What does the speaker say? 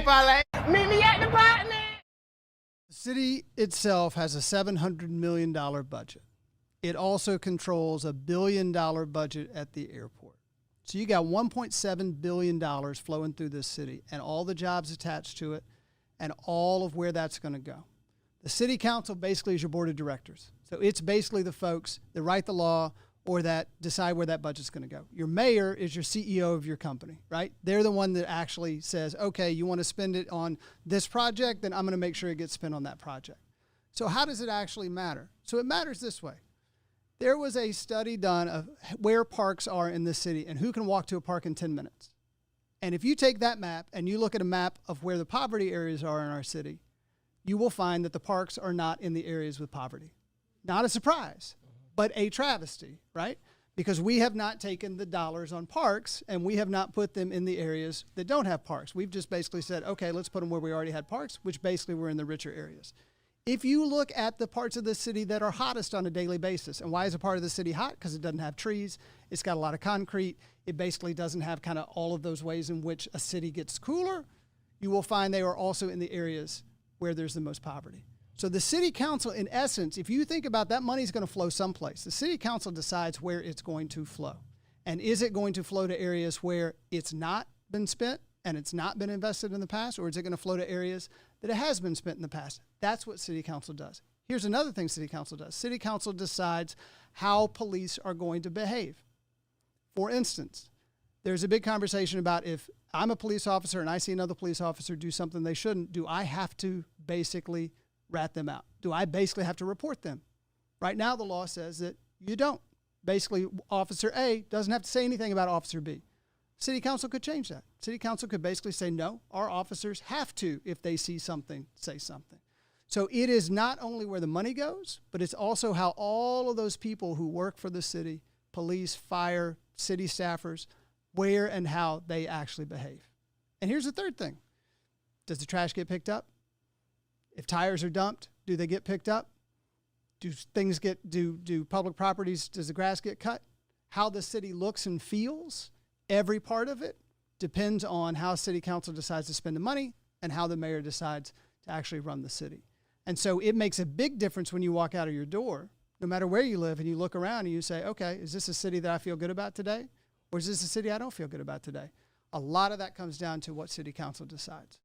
parlay. Meet me at the partner. The city itself has a $700 million budget. It also controls a $1 billion budget at the airport. So you got $1.7 billion flowing through this city and all the jobs attached to it and all of where that's going to go. The city council basically is your board of directors. So it's basically the folks that write the law or that decide where that budget's going to go. Your mayor is your CEO of your company, right? They're the one that actually says, okay, you want to spend it on this project, then I'm going to make sure it gets spent on that project. So how does it actually matter? So it matters this way. There was a study done of where parks are in this city and who can walk to a park in 10 minutes. And if you take that map and you look at a map of where the poverty areas are in our city, you will find that the parks are not in the areas with poverty. Not a surprise, but a travesty, right? Because we have not taken the dollars on parks and we have not put them in the areas that don't have parks. We've just basically said, okay, let's put them where we already had parks, which basically were in the richer areas. If you look at the parts of the city that are hottest on a daily basis, and why is a part of the city hot? Because it doesn't have trees, it's got a lot of concrete, it basically doesn't have kind of all of those ways in which a city gets cooler, you will find they are also in the areas where there's the most poverty. So the city council, in essence, if you think about that money is going to flow someplace. The city council decides where it's going to flow. And is it going to flow to areas where it's not been spent and it's not been invested in the past, or is it going to flow to areas that it has been spent in the past? That's what city council does. Here's another thing city council does. City council decides how police are going to behave. For instance, there's a big conversation about if I'm a police officer and I see another police officer do something they shouldn't, do I have to basically rat them out? Do I basically have to report them? Right now, the law says that you don't. Basically, Officer A doesn't have to say anything about Officer B. City council could change that. City council could basically say, no, our officers have to, if they see something, say something. So it is not only where the money goes, but it's also how all of those people who work for the city, police, fire, city staffers, where and how they actually behave. And here's the third thing. Does the trash get picked up? If tires are dumped, do they get picked up? Do public properties, does the grass get cut? How the city looks and feels, every part of it depends on how city council decides to spend the money and how the mayor decides to actually run the city. And so it makes a big difference when you walk out of your door, no matter where you live, and you look around and you say, okay, is this a city that I feel good about today? Or is this a city I don't feel good about today? A lot of that comes down to what city council decides.